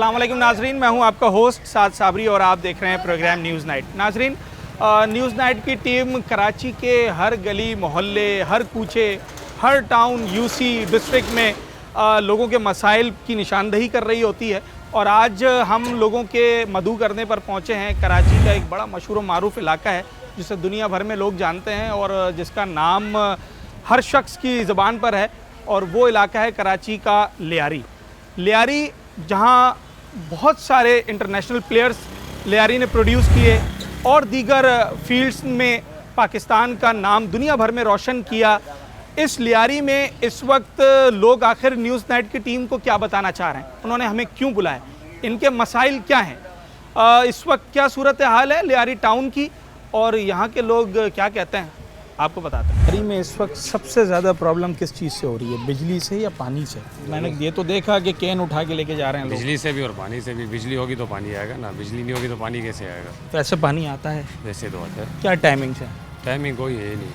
अस्सलाम वालेकुम नाजरीन, मैं हूं आपका होस्ट साद साबरी और आप देख रहे हैं प्रोग्राम न्यूज़ नाइट। नाजरीन, न्यूज़ नाइट की टीम कराची के हर गली मोहल्ले, हर कूचे, हर टाउन, यूसी डिस्ट्रिक्ट में लोगों के मसाइल की निशानदही कर रही होती है। और आज हम लोगों के मदऊ करने पर पहुंचे हैं। कराची का एक बड़ा मशहूर व मारूफ इलाका है जिसे दुनिया भर में लोग जानते हैं और जिसका नाम हर शख्स की ज़बान पर है, और वो इलाका है कराची का लियारी। लियारी जहाँ बहुत सारे इंटरनेशनल प्लेयर्स लियारी ने प्रोड्यूस किए और दीगर फील्ड्स में पाकिस्तान का नाम दुनिया भर में रोशन किया। इस लियारी में इस वक्त लोग आखिर न्यूज़ नाइट की टीम को क्या बताना चाह रहे हैं, उन्होंने हमें क्यों बुलाया, इनके मसाइल क्या हैं, इस वक्त क्या सूरत हाल है लियारी टाउन की और यहाँ के लोग क्या कहते हैं, आपको बताते हैं। लियारी में इस वक्त सबसे ज़्यादा प्रॉब्लम किस चीज़ से हो रही है, बिजली से या पानी से? मैंने ये तो देखा कि कैन उठा के लेके जा रहे हैं लोग। बिजली से भी और पानी से भी। बिजली होगी तो पानी आएगा ना, बिजली नहीं होगी तो पानी कैसे आएगा? वैसे पानी आता है? वैसे तो आता है। क्या टाइमिंग से? टाइमिंग कोई है नहीं,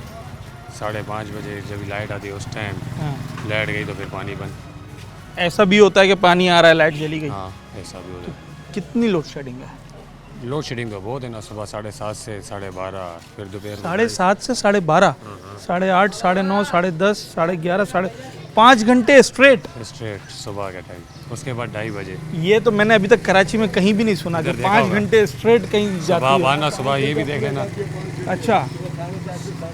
5:30 बजे जब लाइट आती है उस टाइम। हाँ। लाइट गई तो फिर पानी बंद। ऐसा भी होता है कि पानी आ रहा है, लाइट चली गई? हाँ, ऐसा भी होता है। कितनी लोड शेडिंग है? लोड शेडिंग तो बहुत है ना, सुबह 7:30 से 12:30, फिर दोपहर 7:30 से 12:30, 8:30, 9:30, 10:30, 11:30, 5 घंटे स्ट्रेट सुबह का टाइम। उसके बाद 2:30 बजे। ये तो मैंने अभी तक कराची में कहीं भी नहीं सुना कि 5 घंटे स्ट्रेट कहीं जाती है। आना सुबह ये भी देख लेना। अच्छा,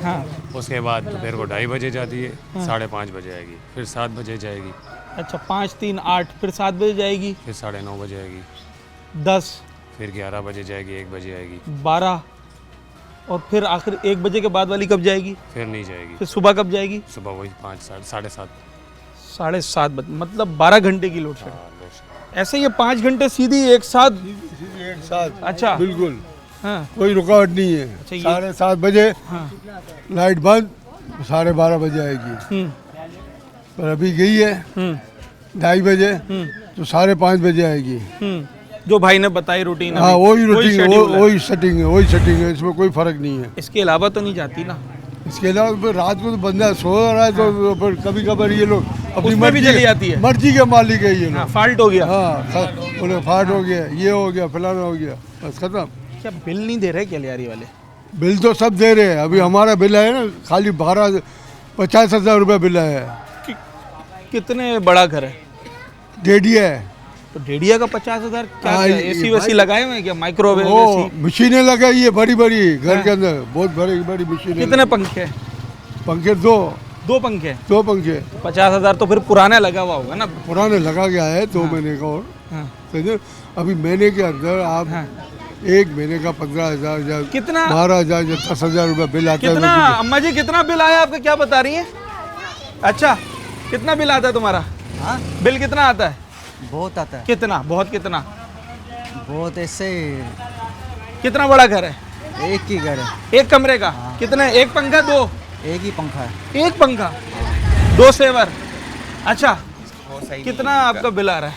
हाँ। उसके बाद दोपहर को 2:30 बजे जाती है, 5:30 बजे आएगी, फिर 7 बजे जाएगी। अच्छा, 5, 3, 8, फिर 7 बजे जाएगी, फिर 9:30 बजे आएगी, 10, फिर 11 बजे जाएगी, 1 बजे आएगी, 12, और फिर आखिर 1 बजे के बाद वाली कब जाएगी? फिर नहीं जाएगी। फिर सुबह कब जाएगी? सुबह वही 5, 7:30। 7:30 बजे, मतलब 12 घंटे की लोड शेडिंग। ऐसे ये 5 घंटे सीधी एक साथ? अच्छा, बिल्कुल। हाँ। कोई रुकावट नहीं है। अच्छा, 7:30 बजे हाँ। लाइट बंद, 12:30 बजे आएगी। पर अभी गई है 2:30 बजे, तो 5:30 बजे आएगी। जो भाई ने बताई रूटीन। हाँ, वही रूटीन, schedule है। वही सेटिंग है, इसमें कोई फर्क नहीं है। इसके अलावा तो नहीं जाती ना? इसके अलावा फिर रात को तो बंदा सो रहा है, तो फिर कभी कभार ये लोग अपनी उसमें भी चली जाती है। मर्जी के मालिक है ये हाँ, लोग। फाल्ट हो गया। हाँ, उन्हें फाल्ट हो गया, ये हो गया, फलाना हो गया, बस खत्म। क्या बिल नहीं दे रहे क्या लियारी वाले? बिल तो सब दे रहे हैं। अभी हमारा बिल है ना, खाली 50,000 रुपये बिल है। कितने बड़ा घर है? डेढ़िया है। तो डेढ़िया का 50,000? क्या हाँ, एसी ये वैसी लगाए हुए हैं क्या? माइक्रोवेव वो एसी? मशीनें लगाई है बड़ी बड़ी घर के अंदर, बहुत बड़ी बड़ी मशीनें। कितने पंखे? पंखे दो पंखे। 2 पंखे। 50,000 तो फिर पुराना लगा हुआ होगा ना? पुराने लगा गया है 2 महीने का। और हाँ। समझे? अभी महीने के अंदर आप हाँ। 1 महीने का 15,000, कितना? 12,000 या 10,000 रुपये बिल आता है। कितना अम्मा जी, कितना बिल आया आपका, क्या बता रही हैं? अच्छा, कितना बिल आता है तुम्हारा? हाँ, बिल कितना आता है? बहुत आता है। कितना? बहुत कितना? बहुत ऐसे। कितना बड़ा घर है? एक ही घर है, एक कमरे का? कितने? एक पंखा? 2? एक ही पंखा है। एक पंखा, 2 सेवर। अच्छा, कितना आपका बिल आ रहा है?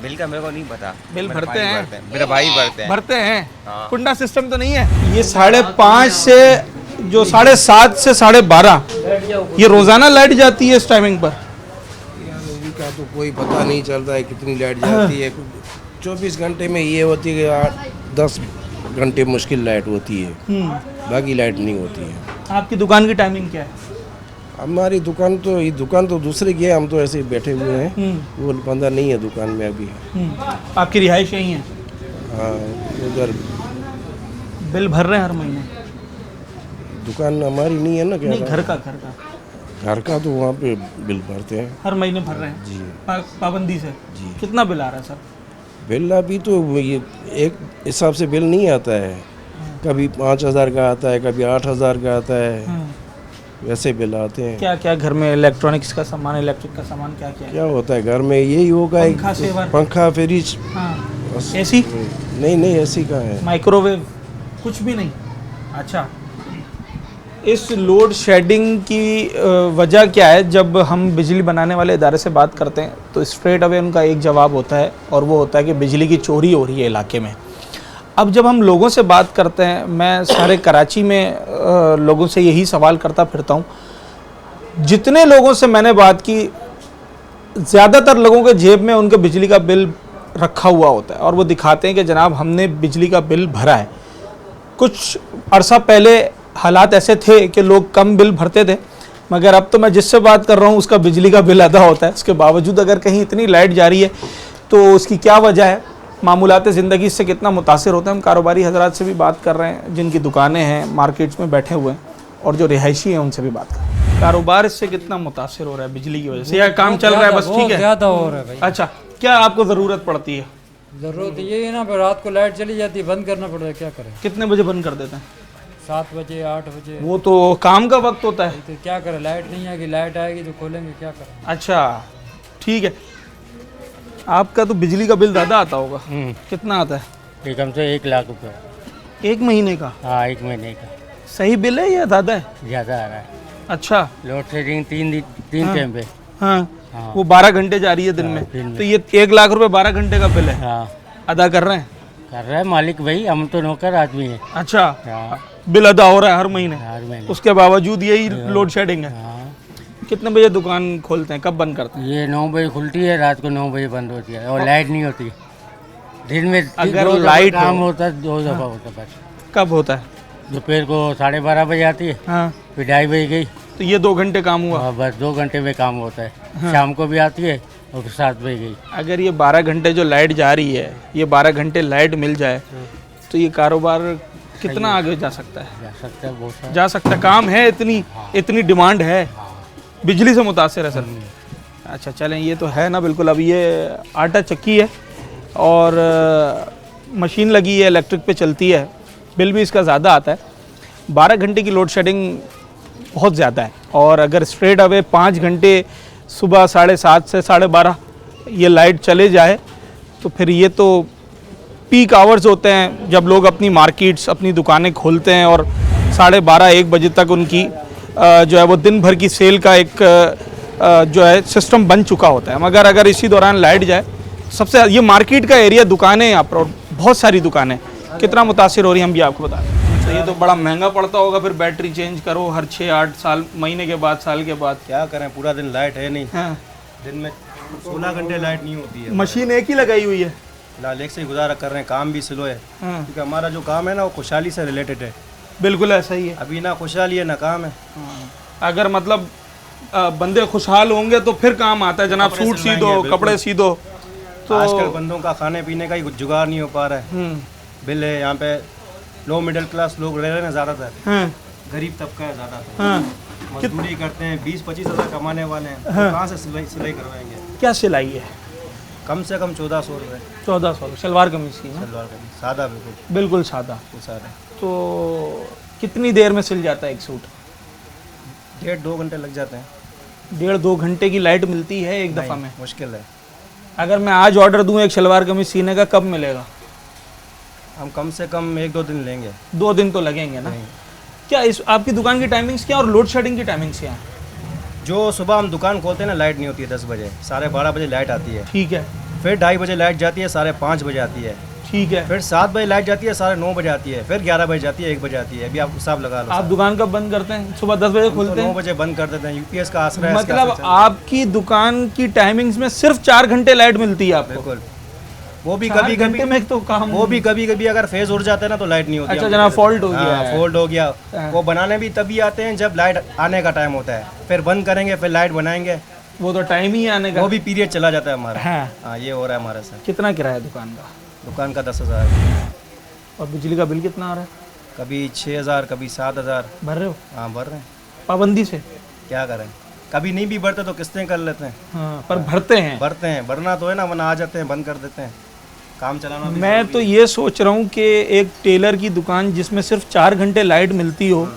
बिल का मेरे को नहीं पता। बिल मेरे भरते भाई हैं? भरते हैं। मेरे भाई भरते हैं। भरते हैं? हाँ। कुंडा सिस्टम तो नहीं है? ये 5:30 से जो 7:30 से 12:30, ये रोजाना लाइट जाती है इस टाइमिंग पर? का तो कोई पता नहीं चल रहा है कितनी लाइट जाती है। 24 घंटे में ये होती है कि 8-10 घंटे मुश्किल लाइट होती है, बाकी लाइट नहीं होती है। आपकी दुकान की टाइमिंग क्या है? हमारी दुकान तो दूसरे की है, हम तो ऐसे ही बैठे हुए हैं। वो बंदा नहीं है दुकान में अभी। आपकी रिहाइश यही है? हाँ, उधर बिल भर रहे हैं हर महीने? दुकान हमारी नहीं है ना। क्या नहीं, घर का घर का तो वहाँ पे बिल भरते हैं हर महीने भर रहे हैं? जी। पाबंदी से? जी। कितना बिल आ रहा है सर? बिल अभी तो ये एक हिसाब से बिल नहीं आता है, कभी 5,000 का आता है, कभी 8,000 का आता है, वैसे बिल आते हैं। क्या क्या घर में इलेक्ट्रॉनिक्स का सामान, इलेक्ट्रिक का सामान क्या क्या है? क्या होता है घर में, यही होगा एक पंखा, सेवर? पंखा, फ्रिज। हाँ। बस। एसी? नहीं, एसी का है। माइक्रोवेव? कुछ भी नहीं? अच्छा, इस लोड शेडिंग की वजह क्या है? जब हम बिजली बनाने वाले इदारे से बात करते हैं तो स्ट्रेट अवे उनका एक जवाब होता है, और वो होता है कि बिजली की चोरी हो रही है इलाके में। अब जब हम लोगों से बात करते हैं, मैं सारे कराची में लोगों से यही सवाल करता फिरता हूँ, जितने लोगों से मैंने बात की, ज़्यादातर लोगों के जेब में उनके बिजली का बिल रखा हुआ होता है और वो दिखाते हैं कि जनाब हमने बिजली का बिल भरा है। कुछ अरसा पहले हालात ऐसे थे कि लोग कम बिल भरते थे, मगर अब तो मैं जिससे बात कर रहा हूँ उसका बिजली का बिल अदा होता है। उसके बावजूद अगर कहीं इतनी लाइट जा रही है तो उसकी क्या वजह है, मामूलात ज़िंदगी से कितना मुतासिर होता है। हम कारोबारी हजरात से भी बात कर रहे हैं जिनकी दुकानें हैं, मार्केट्स में बैठे हुए हैं, और जो रिहायशी हैं उनसे भी बात कर रहे हैं। कारोबार इससे कितना मुतासिर हो रहा है बिजली की वजह से, या काम चल रहा है बस ठीक है? ज़्यादा हो रहा है भाई। अच्छा, क्या आपको ज़रूरत पड़ती है? ज़रूरत ये है ना, पर रात को लाइट चली जाती है, बंद करना पड़ता है, क्या करें? कितने बजे बंद कर देते हैं? 7 बजे 8 बजे। वो तो काम का वक्त होता है। तो क्या करें, लाइट नहीं आएगी, लाइट आएगी तो खोलेंगे, क्या करें? अच्छा ठीक है। आपका तो बिजली का बिल ज़्यादा आता होगा, कितना आता है? ये कम से 1 लाख रुपये। एक महीने का? हाँ, 1 महीने का। सही बिल है या ज़्यादा है? ज़्यादा आ रहा है। अच्छा। लोड शेडिंग 3 टाइम पे। हाँ, हाँ। वो 12 घंटे जा रही है दिन में, दिन में। तो ये 1 लाख रुपए 12 घंटे का बिल है, हाँ, अदा कर रहे हैं? कर रहा है मालिक भाई, हम तो नौकर आदमी हैं। अच्छा, हाँ, बिल अदा हो रहा है हर महीने, हर महीने। उसके बावजूद यही लोड शेडिंग है। हाँ, कितने बजे दुकान खोलते हैं, कब बंद करते हैं? ये 9 बजे खुलती है, रात को 9 बजे बंद होती है, और लाइट नहीं होती। दिन में अगर 2 दफा लाइट काम हो- होता है, 2 दफा होता है बस। कब होता है? दोपहर को 12:30 बजे आती है, हाँ, फिर 2:30 बजे गई। तो ये 2 घंटे काम हुआ। हाँ, बस 2 घंटे में काम होता है। शाम को भी आती है और फिर 7 बजे गई। अगर ये 12 घंटे जो लाइट जा रही है, ये 12 घंटे लाइट मिल जाए तो ये कारोबार कितना आगे जा सकता है? जा सकता है, बहुत सारा। जा सकता है, काम है, इतनी डिमांड है, बिजली से मुतासिर है सर। अच्छा चलें, ये तो है ना बिल्कुल। अब ये आटा चक्की है और मशीन लगी है, इलेक्ट्रिक पे चलती है, बिल भी इसका ज़्यादा आता है। 12 घंटे की लोड शेडिंग बहुत ज़्यादा है, और अगर स्ट्रेट अवे 5 घंटे सुबह 7:30 से 12:30 ये लाइट चले जाए तो फिर ये तो पीक आवर्स होते हैं जब लोग अपनी मार्केट्स, अपनी दुकानें खोलते हैं, और 12:30-1 बजे तक उनकी जो है वो दिन भर की सेल का एक जो है सिस्टम बन चुका होता है। मगर अगर इसी दौरान लाइट जाए, सबसे ये मार्केट का एरिया, दुकानें यहाँ पर, और बहुत सारी दुकानें, कितना मुतासिर हो रही हैं हम भी आपको बता दें। अच्छा, ये तो बड़ा महंगा पड़ता होगा फिर, बैटरी चेंज करो हर 6-8 साल, महीने के बाद, साल के बाद। क्या करें, पूरा दिन लाइट है नहीं। हाँ, दिन में 16 घंटे लाइट नहीं होती है। मशीन एक ही लगाई हुई है। फिलहाल एक से ही गुजारा कर रहे हैं, काम भी स्लो है। हाँ, क्योंकि हमारा जो काम है ना वो खुशहाली से रिलेटेड है। बिल्कुल ऐसा ही है। अभी ना खुशहाली है ना काम है। अगर मतलब बंदे खुशहाल होंगे तो फिर काम आता है जनाब, सूट सी दो, कपड़े सी दो। तो आजकल बंदों का खाने पीने का ही कुछ जुगाड़ नहीं हो पा रहा है। बिल है, यहाँ पे लो मिडिल क्लास लोग रह रहे हैं ना ज़्यादातर, हाँ, गरीब तबका है ज़्यादातर। हाँ, मजदूरी करते हैं, 20-25 हज़ार कमाने वाले हैं, तो कहाँ से सिलाई करवाएंगे? क्या सिलाई है? कम से कम 1400 रुपये 1400 सलवार कमीज की ना? सलवार कमीज, सादा बिल्कुल बिल्कुल सादा। सादा। तो कितनी देर में सिल जाता है एक सूट? 1.5-2 घंटे लग जाते हैं। 1.5-2 घंटे की लाइट मिलती है एक दफ़ा नहीं, में? मुश्किल है। अगर मैं आज ऑर्डर दूं एक सलवार कमीज सीने का, कब मिलेगा? हम कम से कम 1-2 दिन लेंगे। 2 दिन तो लगेंगे ना? क्या इस आपकी दुकान की टाइमिंग्स क्या और लोड शेडिंग की टाइमिंग्स क्या हैं? जो सुबह हम दुकान खोलते हैं ना, लाइट नहीं होती है 10 बजे, 12:30 बजे लाइट आती है। ठीक है, फिर 2:30 बजे लाइट जाती है, 5:30 बजे आती है। ठीक है। फिर 7 बजे लाइट जाती है, 9:30 बजे आती है। फिर 11 बजे जाती है, 1 बजे आती है। अभी आप हिसाब लगा लो। आप दुकान कब बंद करते हैं? सुबह 10 बजे खोलते 9 हैं? बजे बंद कर देते हैं। यूपीएस का आसरा है। इसका मतलब असर चल रहा है। आपकी दुकान की टाइमिंग्स में सिर्फ 4 घंटे लाइट मिलती है आपको? बिल्कुल। वो भी 4 कभी घंटे कभी में तो काम, वो भी कभी कभी अगर फेज उड़ जाता है ना तो लाइट नहीं होती। अच्छा जनाब, फॉल्ट हो गया है। फॉल्ट हो गया। हाँ। वो बनाने भी तभी आते हैं जब लाइट आने का टाइम होता है, फिर बंद करेंगे, फिर लाइट बनाएंगे, वो तो टाइम ही आने का। वो भी पीरियड चला जाता है हमारा। हाँ। हाँ, ये हो रहा है हमारे साथ। कितना किराया है दुकान का? दुकान का 10,000, और बिजली का बिल कितना आ रहा है? कभी 6,000, कभी 7,000। भर रहे हो हाँ, भर रहे हैं। पाबंदी से? क्या करें, कभी नहीं भी भरते तो किस्तें कर लेते हैं। हाँ, पर भरते हैं? भरते हैं, भरना तो है ना, वरना आ जाते हैं, बंद कर देते हैं। काम चलाना भी मैं तो ये सोच रहा हूँ कि एक टेलर की दुकान जिसमें सिर्फ 4 घंटे लाइट मिलती हो,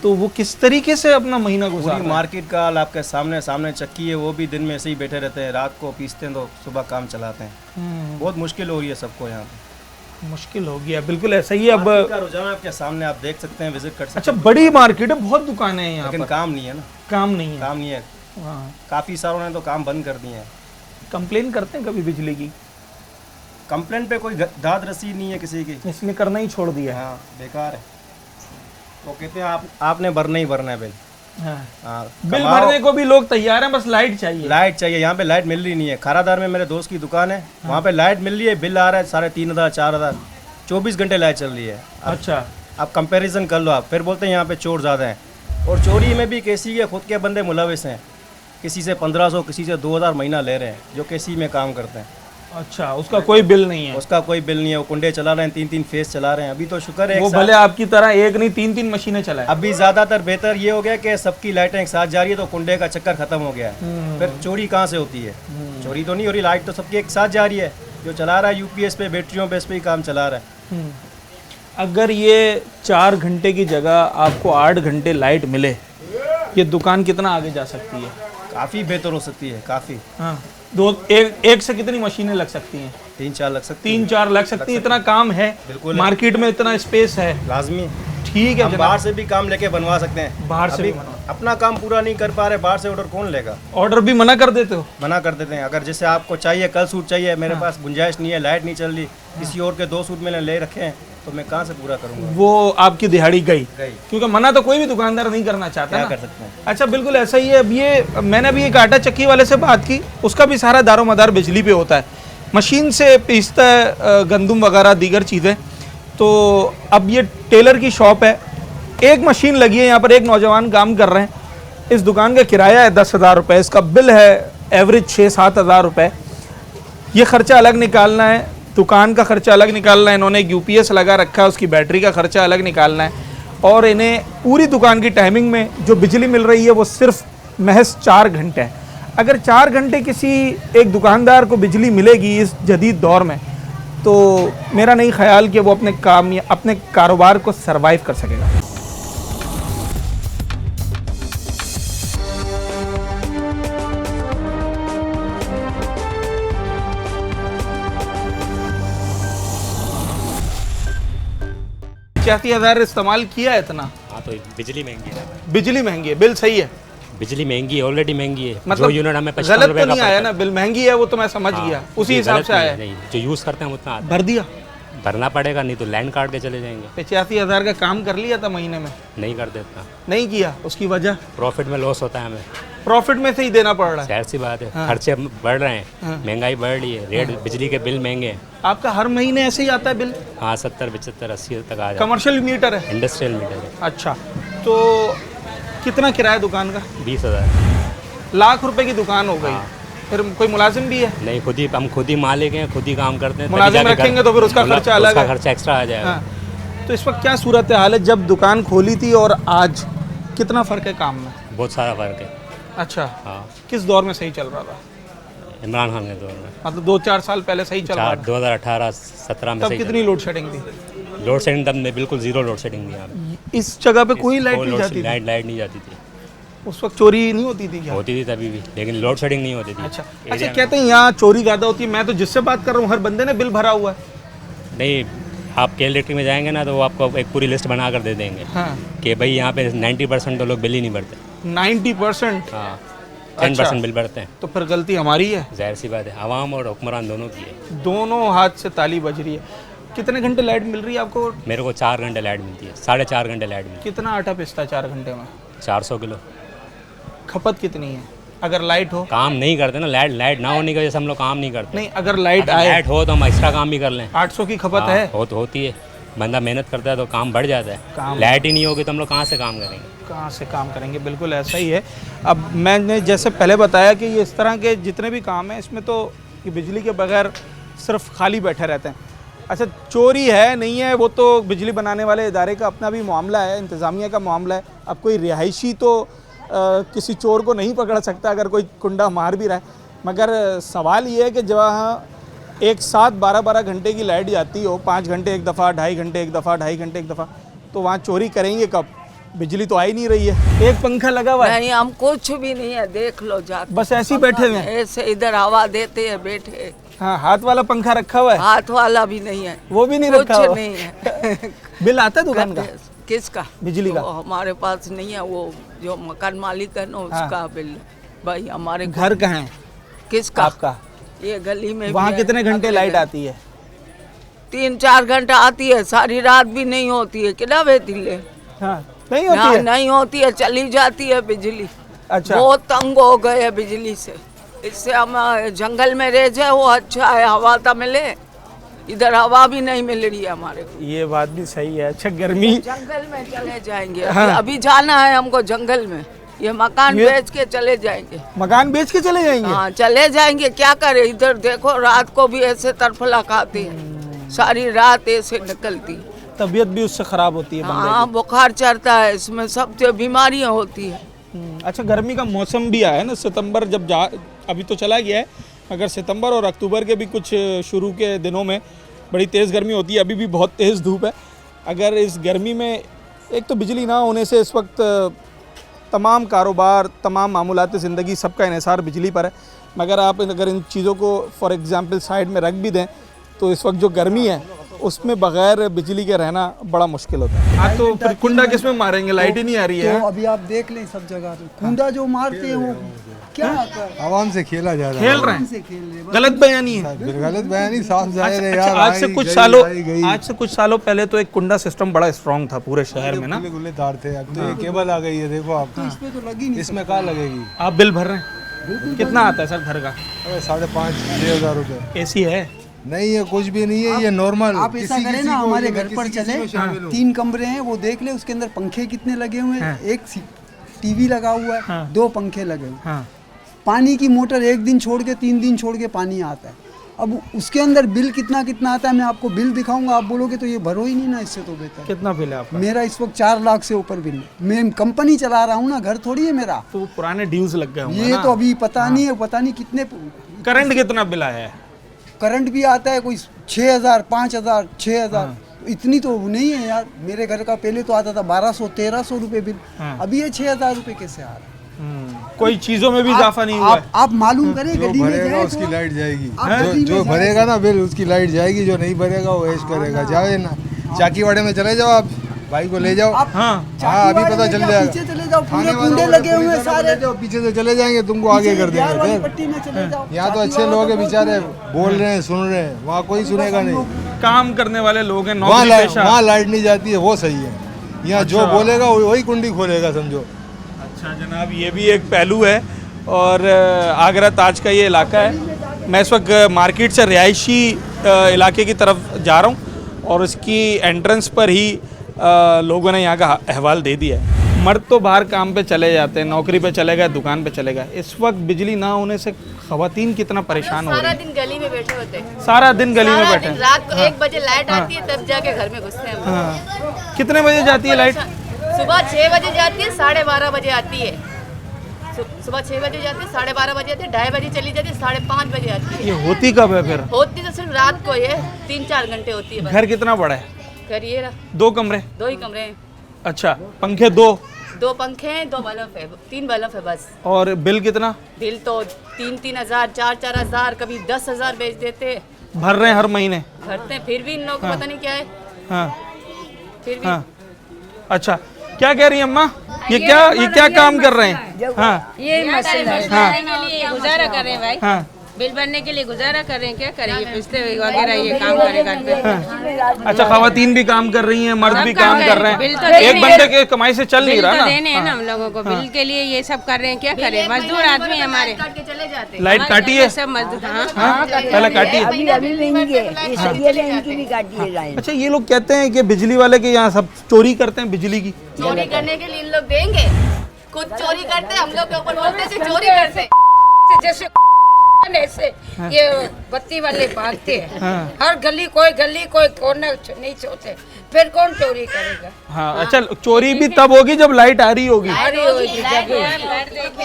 तो वो किस तरीके से अपना महीना गुजार पूरी मार्केट का हाल आपके सामने चक्की है, वो भी दिन में ऐसे ही बैठे रहते हैं, रात को पीसते हैं तो सुबह काम चलाते हैं। बहुत मुश्किल हो रही है सबको यहाँ पे। मुश्किल हो गया, बिल्कुल ऐसा ही। अब मार्केट का रुझान आपके सामने, आप देख सकते हैं, विजिट कर सकते अच्छा, हैं। बड़ी मार्केट है, बहुत दुकानें हैं यहाँ लेकिन पर, काम नहीं है ना। काम नहीं है। काम नहीं है। हाँ, काफ़ी सारों ने तो काम बंद कर दिए हैं। कंप्लेन करते हैं कभी बिजली की? कंप्लेन पे कोई दाद रसी नहीं है किसी की, इसलिए करना ही छोड़ दिया है। हाँ, बेकार है। वो कहते हैं आपने भरना ही भरना है बिल। हाँ। हाँ, बिल कमाओ। भरने को भी लोग तैयार हैं, बस लाइट चाहिए। लाइट चाहिए, यहाँ पे लाइट मिल रही नहीं है। खारादार में मेरे दोस्त की दुकान है, वहाँ पे लाइट मिल रही है, बिल आ रहा है 3,500 4,000, 24 घंटे लाइट चल रही है। अच्छा, आप कंपैरिजन कर लो आप, फिर बोलते हैं यहाँ पे चोर ज़्यादा हैं। और चोरी में भी केसी के खुद के बंदे मुलविस हैं, किसी से 1500 किसी से 2000 महीना ले रहे हैं जो केसी में काम करते हैं। अच्छा, उसका कोई बिल नहीं है। उसका कोई बिल नहीं है, वो कुंडे चला रहे हैं, 3-3 फेस चला रहे हैं। अभी तो शुक्र है वो भले आपकी तरह एक नहीं 3-3 मशीनें चलाए। अभी ज़्यादातर बेहतर ये हो गया कि सबकी लाइटें एक साथ जा रही है, तो कुंडे का चक्कर खत्म हो गया है। फिर चोरी कहाँ से होती है? चोरी तो नहीं हो रही, लाइट तो सबकी एक साथ जा रही है। जो चला रहा है यूपीएस पे, बैटरियों पे, इस पे ही काम चला रहा है। अगर ये 4 घंटे की जगह आपको 8 घंटे लाइट मिले, ये दुकान कितना आगे जा सकती है? काफ़ी बेहतर हो सकती है, काफ़ी। हाँ, एक से कितनी मशीनें लग सकती हैं? 3-4 लग सकती है। 3-4 लग सकती है। इतना काम है, बिल्कुल। मार्केट में इतना स्पेस है। लाजमी। ठीक है हम जनाब। बाहर से भी काम लेके बनवा सकते हैं। बाहर से अभी भी बनवा। अपना काम पूरा नहीं कर पा रहे, बाहर से ऑर्डर कौन लेगा? ऑर्डर भी मना कर देते हो? मना कर देते हैं। अगर जैसे आपको चाहिए, कल सूट चाहिए, मेरे पास गुंजाइश नहीं है, लाइट नहीं चल रही, किसी और के 2 सूट मैंने ले रखे हैं, तो मैं कहाँ से पूरा करूँगा? वो आपकी दिहाड़ी गई, गई। क्योंकि मना तो कोई भी दुकानदार नहीं करना चाहता क्या ना। कर सकते हैं? अच्छा, बिल्कुल ऐसा ही है। अब ये मैंने अभी एक आटा चक्की वाले से बात की, उसका भी सारा दारोमदार बिजली पे होता है, मशीन से पीसता है गंदम वगैरह दीगर चीज़ें। तो अब ये टेलर की शॉप है, एक मशीन लगी है यहाँ पर, एक नौजवान काम कर रहे हैं। इस दुकान का किराया है 10,000 रुपये, इसका बिल है एवरेज 6-7 हज़ार रुपये। ये खर्चा अलग निकालना है, दुकान का खर्चा अलग निकालना है, इन्होंने एक यूपीएस लगा रखा है, उसकी बैटरी का खर्चा अलग निकालना है। और इन्हें पूरी दुकान की टाइमिंग में जो बिजली मिल रही है वो सिर्फ महज 4 घंटे है। अगर 4 घंटे किसी एक दुकानदार को बिजली मिलेगी इस जदीद दौर में, तो मेरा नहीं ख्याल कि वो अपने काम या अपने कारोबार को सरवाइव कर सकेगा। $85,000 इस्तेमाल किया है इतना? हाँ, तो बिजली महंगी है। बिजली महंगी है, बिल सही है? बिजली महंगी है, ऑलरेडी महंगी है। मतलब जो यूनिट हमें 55 गलत रुपए तो का नहीं आया पड़ता ना? बिल महंगी है वो तो मैं समझ गया, उसी जी, हिसाब गलत से नहीं आया है, है। नहीं, जो यूज़ करते हैं उतना आता भर दिया? है। भरना पड़ेगा, नहीं तो लाइन काट के चले जाएंगे। 85,000 का काम कर लिया था महीने में? नहीं कर देता, नहीं किया, उसकी वजह? प्रॉफिट में लॉस होता है हमें। प्रॉफिट में से ही देना पड़ रहा है। जाहिर सी बात है, हाँ। खर्चे बढ़ रहे हैं, हाँ। महंगाई बढ़ रही है, रेट बिजली के बिल महंगे हैं। आपका हर महीने ऐसे ही आता है बिल? हाँ, 70, 75, 80 तक आ जाता है। कमर्शियल मीटर है? इंडस्ट्रियल मीटर है। अच्छा, तो कितना किराया दुकान का? 20,000। लाख रुपए की दुकान हो गई। हाँ। फिर कोई मुलाजिम भी है? नहीं, हम खुद ही मालिक हैं, खुद ही काम करते हैं। मुलाजिम तभी जाके रखेंगे तो फिर उसका खर्चा अलग उसका है। खर्चा एक्स्ट्रा आ जाएगा। हाँ। तो इस वक्त क्या सूरत हाल है, जब दुकान खोली थी और आज कितना फ़र्क है काम में? बहुत सारा फर्क है। अच्छा, हाँ, किस दौर में सही चल रहा था? इमरान खान के दौर में। मतलब 2-4 साल पहले सही चल रहा था? 2018-17 में तब सही कितनी लोड शेडिंग थी? लोड शेडिंग तब में बिल्कुल जीरो लोड शेडिंग थी यहाँ पे। इस जगह पे कोई लाइट नहीं लोड जाती थी? लाइट नहीं जाती थी। उस वक्त चोरी नहीं होती थी क्या? होती थी तभी भी, लेकिन लोड शेडिंग नहीं होती थी। अच्छा एरिया अच्छा, में। कहते हैं यहाँ चोरी ज़्यादा होती है। मैं तो जिससे बात कर रहा हूँ हर बंदे ने बिल भरा हुआ है। नहीं, आप के इलेक्ट्रिक में जाएंगे ना तो वो आपको एक पूरी लिस्ट बना कर दे देंगे हाँ, कि भाई यहाँ पे 90% तो लोग बिल ही नहीं भरते। 90%? हाँ, अच्छा। 10% बिल भरते हैं। तो फिर गलती हमारी है? जाहिर सी बात है, आवाम और हुक्मरान दोनों की है। दोनों हाथ से ताली बज रही है। कितने घंटे लाइट मिल रही है आपको? मेरे को 4 घंटे लाइट मिलती है, 4.5 घंटे लाइट मिलती कितना आटा पिसता है 4 घंटे में? है। 400 किलो। खपत कितनी है अगर लाइट हो? काम नहीं करते ना, लाइट ना होने की वजह से हम लोग काम नहीं करते। नहीं, अगर लाइट अगर आए लाइट हो तो हम एक्स्ट्रा काम भी कर लें। 800 की खपत हाँ, है? होती है। बंदा मेहनत करता है तो काम बढ़ जाता है। काम लाइट ही नहीं होगी तो हम लोग कहाँ से काम करेंगे? कहाँ से काम करेंगे? बिल्कुल ऐसा ही है। अब मैंने जैसे पहले बताया कि ये इस तरह के जितने भी काम हैं इसमें तो ये बिजली के बगैर सिर्फ खाली बैठे रहते हैं। अच्छा, चोरी है नहीं है वो तो बिजली बनाने वाले इदारे का अपना भी मामला है, इंतज़ामिया का मामला है। अब कोई रिहायशी तो किसी चोर को नहीं पकड़ सकता अगर कोई कुंडा मार भी रहा है, मगर सवाल ये है कि जहाँ एक साथ 12-12 घंटे की लाइट जाती हो, 5 घंटे एक दफ़ा, 2.5 घंटे एक दफ़ा, 2.5 घंटे एक दफ़ा, तो वहाँ चोरी करेंगे कब? बिजली तो आ ही नहीं रही है। एक पंखा लगा हुआ है? नहीं, हम कुछ भी नहीं है, देख लो जाके। बस ऐसे ही बैठे हुए हैं? ऐसे इधर हवा देते हैं बैठे। हाँ, हाथ वाला पंखा रखा हुआ है? हाथ वाला भी नहीं है। वो भी नहीं कुछ रखा हुआ? नहीं है। बिल आता है दुकान का? किसका? बिजली का? तो हमारे पास नहीं है, वो जो मकान मालिक है ना उसका बिल। भाई हमारे घर कहाँ है किसका? आपका? ये गली में। वहाँ कितने घंटे लाइट आती है? 3-4 घंटा आती है, सारी रात भी नहीं होती है। कितना बेती ले? हाँ, नहीं होती है? नहीं होती है, चली जाती है बिजली। अच्छा। बहुत तंग हो गए हैं बिजली से। इससे हम जंगल में रह जाए वो अच्छा है, हवा तो मिले, इधर हवा भी नहीं मिल रही है हमारे को। ये बात भी सही है। अच्छा गर्मी, जंगल में चले जाएंगे। हाँ। अभी जाना है हमको जंगल में, ये मकान बेच के चले जाएंगे। मकान बेच के चले जाएंगे? हाँ चले जाएंगे, क्या करे। इधर देखो रात को भी ऐसे तरफला खाते हैं, सारी रात ऐसे निकलती। तबीयत भी उससे खराब होती है बंदे हाँ बुखार चढ़ता है, इसमें सब बीमारियाँ होती है। अच्छा गर्मी का मौसम भी आया ना, सितंबर जब अभी तो चला गया है, मगर सितंबर और अक्टूबर के भी कुछ शुरू के दिनों में बड़ी तेज़ गर्मी होती है। अभी भी बहुत तेज़ धूप है। अगर इस गर्मी में एक तो बिजली ना होने से इस वक्त तमाम कारोबार, तमाम मामूलात ज़िंदगी सबका इन्हिसार बिजली पर है, मगर आप अगर इन चीज़ों को फॉर एग्ज़ाम्पल साइड में रख भी दें तो इस वक्त जो गर्मी है उसमें बगैर बिजली के रहना बड़ा मुश्किल होता है। हाँ तो फिर कुंडा किस में मारेंगे, लाइट ही नहीं आ रही है। तो अभी आप देख लें सब जगह पे कुंडा जो मारते हैं वो क्या आता है? आवाम से खेला जा रहा है। खेल रहे हैं, गलत बयानी है। गलत बयानी साफ जाहिर है यार। आज से कुछ सालों पहले तो एक कुंडा सिस्टम बड़ा स्ट्रॉन्ग था पूरे शहर में ना, गुल्ले तार थे। अब तो ये केबल आ गई है, देखो आप। तो इसमें तो लगी नहीं, इसमें कहाँ लगेगी? आप बिल भर रहे हैं? कितना आता है सर घर का? 5,500-6,000 रुपये। एसी है? नहीं है, कुछ भी नहीं है, ये नॉर्मल। आप ऐसा करें ना, हमारे घर पर चले, 3 कमरे हैं, वो देख ले, उसके अंदर पंखे कितने लगे हुए हैं। एक टीवी लगा हुआ है, 2 पंखे लगे हुए हैं। पानी की मोटर 1 दिन छोड़ के 3 दिन छोड़ के पानी आता है। अब उसके अंदर बिल कितना आता है, मैं आपको बिल दिखाऊंगा, आप बोलोगे तो ये भरो ही नहीं ना, इससे तो बेहतर। कितना बिल है आपका? मेरा इस वक्त 4 लाख से ऊपर बिल है। मैं कंपनी चला रहा हूँ ना, घर थोड़ी है मेरा। तो पुराने ड्यूज लग गए होंगे ये ना? तो अभी पता नहीं है, पता नहीं कितने। करंट कितना बिल आया है? करंट भी आता है, कोई 6,000, 5,000, 6,000, इतनी तो नहीं है यार। मेरे घर का पहले तो आता था 1,200-1,300 रुपए बिल, अभी ये 6,000 रुपए कैसे आ रहा है? कोई चीजों में भी इजाफा नहीं हुआ है। आप मालूम करें, गली में जाए उसकी तो लाइट जाएगी। जो भरेगा ना बिल उसकी लाइट जाएगी, जो नहीं भरेगा वो ऐश करेगा। जाए ना चाकीवाड़े में चले जाओ, आप भाई को ले जाओ। हाँ अभी पता चल जाएगा। पीछे चले जाओ, पूरे कुंडे लगे हुए हैं सारे। पीछे से चले जाएंगे, तुमको आगे कर देंगे। पट्टी में चले जाओ। यहाँ तो अच्छे लोग हैं बेचारे, बोल रहे हैं, सुन रहे हैं। वहाँ कोई सुनेगा नहीं। काम करने वाले लोग हैं, नौकरी पेशा। वहाँ लाइट नहीं जाती है, वो सही है। यहाँ जो बोलेगा वही कुंडी खोलेगा, समझो। अच्छा जनाब, ये भी एक पहलू है। और आगरा ताज का ये इलाका है। मैं इस वक्त मार्केट से रिहायशी इलाके की तरफ जा रहा हूँ और इसकी एंट्रेंस पर ही लोगों ने यहाँ का अहवाल दे दिया है। मर्द तो बाहर काम पे चले जाते हैं, नौकरी पे चले गए, दुकान पे चले गए। इस वक्त बिजली ना होने से ख़वातीन कितना परेशान हो रही सारा है। दिन गली में बैठे होते हैं। सारा दिन गली में बैठे हैं। रात को 1 बजे लाइट आती है, तब जाके घर में घुसते हैं। हाँ। कितने बजे जाती है लाइट? सुबह 6 बजे जाती है, 12:30 बजे आती है। सुबह 6 बजे जाती है, 12:30 बजे आती है, 2:30 बजे चली जाती है, 5:30 बजे आती है। ये होती कब है फिर? होती तो सिर्फ रात को, ये 3-4 घंटे होती है। घर कितना बड़ा है? करिए 2 कमरे? 2 ही कमरे हैं। अच्छा, पंखे 2 पंखे हैं, 2 बल्ब है, 3 बल्ब है बस। और बिल कितना? बिल तो 3-3 हज़ार, 4-4 हज़ार, कभी 10 हज़ार बेच देते। भर रहे हैं हर महीने? भरते हैं, फिर भी इन लोगों को पता नहीं क्या है। हाँ फिर भी हाँ। अच्छा, क्या कह रही है अम्मा? ये क्या काम कर रहे हैं? हाँ ये मशीन है। हाँ। गुजारा कर रहे हैं भाई। हाँ। बिल भरने के लिए गुजारा कर रहे हैं, क्या करेंगे, पिछले वगैरह ये काम करेगा। अच्छा, खवातीन भी काम कर रही हैं, मर्द भी काम कर रहे बिल तो हैं। एक बंदे के कमाई से चल नहीं रहा ना। देने हैं ना हम लोगों को, बिल के लिए ये सब कर रहे हैं, क्या करें, मजदूर आदमी हमारे। लाइट काटी है सब मजदूर। हाँ पहले काटी है। अच्छा, ये लोग कहते हैं कि बिजली वाले के यहाँ सब चोरी करते हैं बिजली की। चोरी करने के लिए इन लोग देंगे, खुद चोरी करते हैं, हम लोग के ऊपर बोलते हैं चोरी करते। जैसे ऐसे ये बत्ती वाले भागते हैं। हर गली कोई कोना नहीं छोड़ते, फिर कौन चोरी करेगा? हाँ अच्छा, चोरी भी तब होगी जब लाइट आ रही होगी।